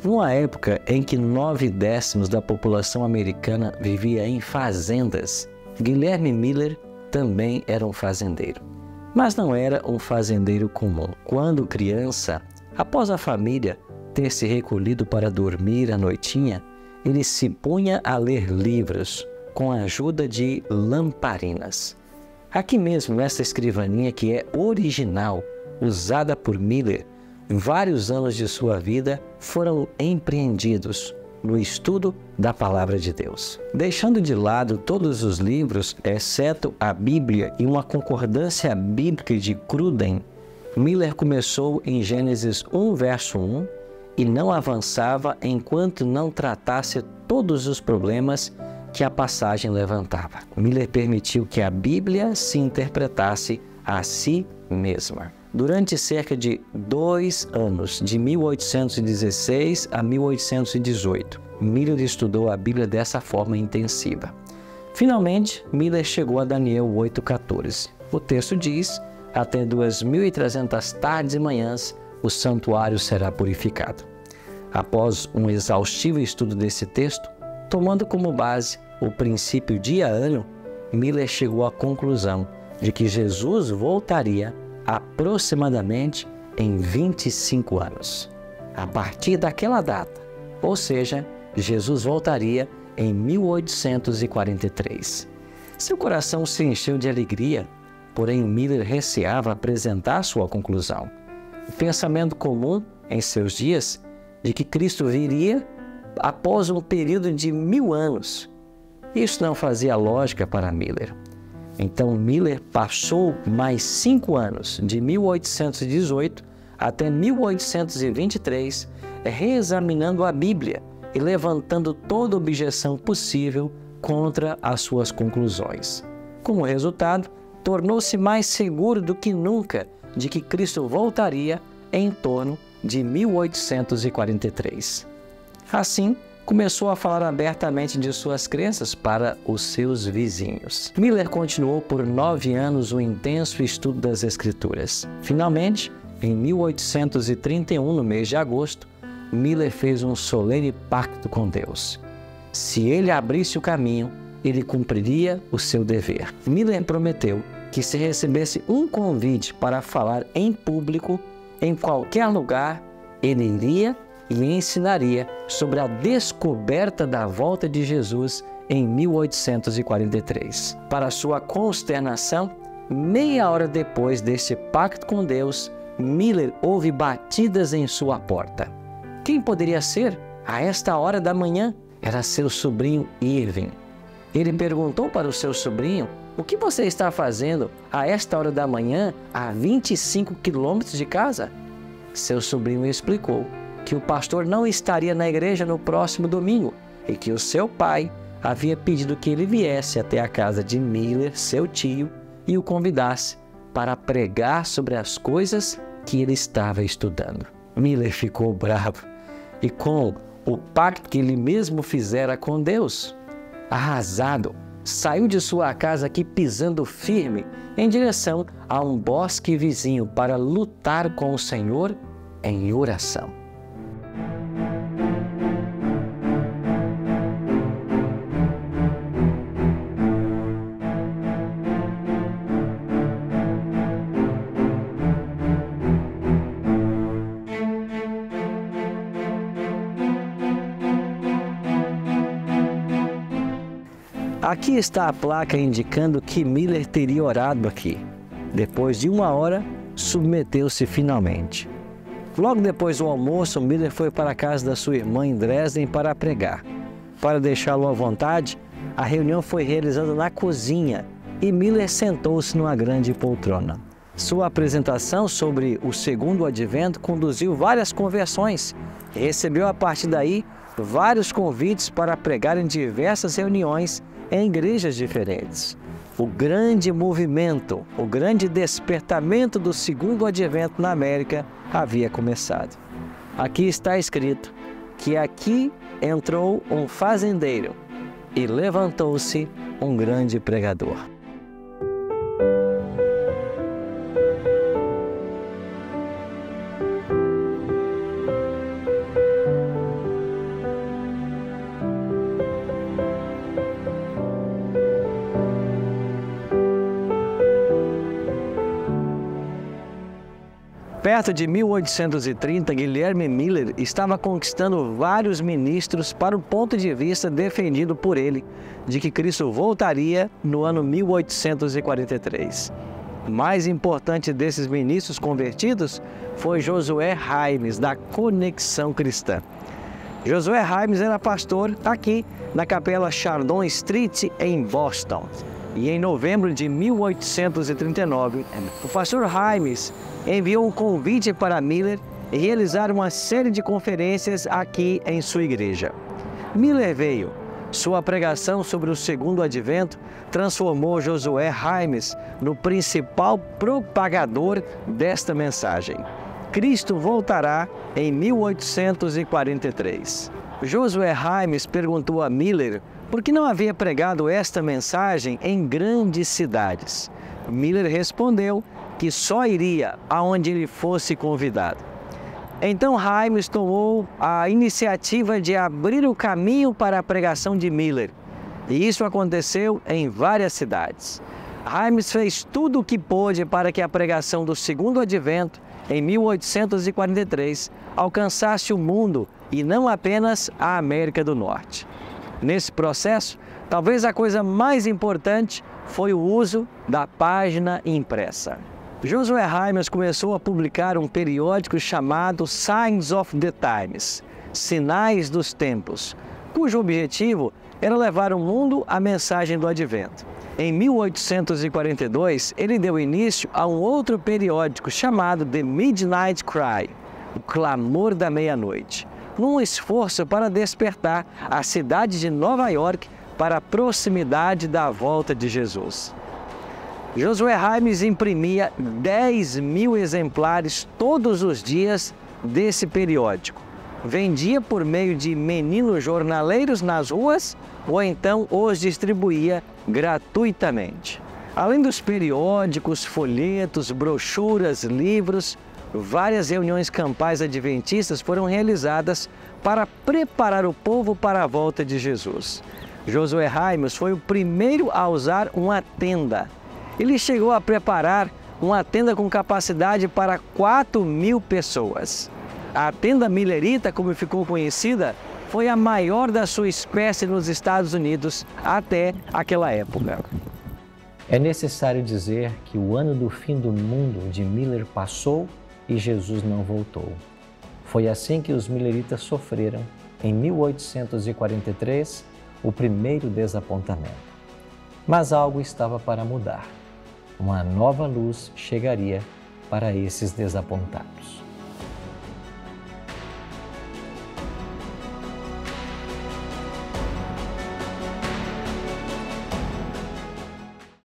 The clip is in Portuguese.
Numa época em que 9/10 da população americana vivia em fazendas, Guilherme Miller também era um fazendeiro. Mas não era um fazendeiro comum. Quando criança, após a família ter se recolhido para dormir à noitinha, ele se punha a ler livros com a ajuda de lamparinas. Aqui mesmo, nessa escrivaninha que é original, usada por Miller, vários anos de sua vida foram empreendidos no estudo da Palavra de Deus. Deixando de lado todos os livros, exceto a Bíblia e uma concordância bíblica de Cruden, Miller começou em Gênesis 1, verso 1, e não avançava enquanto não tratasse todos os problemas que a passagem levantava. Miller permitiu que a Bíblia se interpretasse a si mesma. Durante cerca de 2 anos, de 1816 a 1818, Miller estudou a Bíblia dessa forma intensiva. Finalmente, Miller chegou a Daniel 8,14. O texto diz: até 2.300 tardes e manhãs, o santuário será purificado. Após um exaustivo estudo desse texto, tomando como base o princípio dia-ano, Miller chegou à conclusão de que Jesus voltaria aproximadamente em 25 anos. A partir daquela data, ou seja, Jesus voltaria em 1843. Seu coração se encheu de alegria, porém Miller receava apresentar sua conclusão. O pensamento comum em seus dias de que Cristo viria após um período de 1000 anos. Isso não fazia lógica para Miller. Então Miller passou mais 5 anos, de 1818 até 1823, reexaminando a Bíblia e levantando toda objeção possível contra as suas conclusões. Como resultado, tornou-se mais seguro do que nunca de que Cristo voltaria em torno de 1843. Assim, começou a falar abertamente de suas crenças para os seus vizinhos. Miller continuou por 9 anos o intenso estudo das Escrituras. Finalmente, em 1831, no mês de agosto, Miller fez um solene pacto com Deus. Se ele abrisse o caminho, ele cumpriria o seu dever. Miller prometeu que se recebesse um convite para falar em público, em qualquer lugar, ele iria e ensinaria sobre a descoberta da volta de Jesus em 1843. Para sua consternação, meia hora depois desse pacto com Deus, Miller ouve batidas em sua porta. Quem poderia ser? A esta hora da manhã, era seu sobrinho Irving. Ele perguntou para o seu sobrinho: o que você está fazendo a esta hora da manhã, a 25 quilômetros de casa? Seu sobrinho explicou que o pastor não estaria na igreja no próximo domingo e que o seu pai havia pedido que ele viesse até a casa de Miller, seu tio, e o convidasse para pregar sobre as coisas que ele estava estudando. Miller ficou bravo e, com o pacto que ele mesmo fizera com Deus, arrasado, saiu de sua casa aqui pisando firme em direção a um bosque vizinho para lutar com o Senhor em oração. Aqui está a placa indicando que Miller teria orado aqui. Depois de 1 hora, submeteu-se finalmente. Logo depois do almoço, Miller foi para a casa da sua irmã em Dresden para pregar. Para deixá-lo à vontade, a reunião foi realizada na cozinha e Miller sentou-se numa grande poltrona. Sua apresentação sobre o segundo advento conduziu várias conversões e recebeu a partir daí vários convites para pregar em diversas reuniões em igrejas diferentes. O grande movimento, o grande despertamento do segundo advento na América havia começado. Aqui está escrito que aqui entrou um fazendeiro e levantou-se um grande pregador. perto de 1830, Guilherme Miller estava conquistando vários ministros para o ponto de vista defendido por ele de que Cristo voltaria no ano 1843. O mais importante desses ministros convertidos foi Josué Hymes, da Conexão Cristã. Josué Hymes era pastor aqui na Capela Chardon Street, em Boston. E em novembro de 1839, o pastor Hymes enviou um convite para Miller realizar uma série de conferências aqui em sua igreja. Miller veio. Sua pregação sobre o segundo advento transformou Josué Hymes no principal propagador desta mensagem. Cristo voltará em 1843. Josué Hymes perguntou a Miller por que não havia pregado esta mensagem em grandes cidades. Miller respondeu que só iria aonde ele fosse convidado. Então Hymes tomou a iniciativa de abrir o caminho para a pregação de Miller. E isso aconteceu em várias cidades. Hymes fez tudo o que pôde para que a pregação do segundo advento, em 1843, alcançasse o mundo e não apenas a América do Norte. Nesse processo, talvez a coisa mais importante foi o uso da página impressa. Josué Hymes começou a publicar um periódico chamado Signs of the Times, Sinais dos Tempos, cujo objetivo era levar ao mundo a mensagem do Advento. Em 1842, ele deu início a um outro periódico chamado The Midnight Cry, o Clamor da Meia-Noite, num esforço para despertar a cidade de Nova York para a proximidade da volta de Jesus. Josué Hymes imprimia 10.000 exemplares todos os dias desse periódico. Vendia por meio de meninos jornaleiros nas ruas ou então os distribuía gratuitamente. Além dos periódicos, folhetos, brochuras, livros, várias reuniões campais adventistas foram realizadas para preparar o povo para a volta de Jesus. Josué Hymes foi o primeiro a usar uma tenda. Ele chegou a preparar uma tenda com capacidade para 4.000 pessoas. A tenda millerita, como ficou conhecida, foi a maior da sua espécie nos Estados Unidos até aquela época. É necessário dizer que o ano do fim do mundo de Miller passou e Jesus não voltou. Foi assim que os milleritas sofreram, em 1843, o primeiro desapontamento. Mas algo estava para mudar. Uma nova luz chegaria para esses desapontados.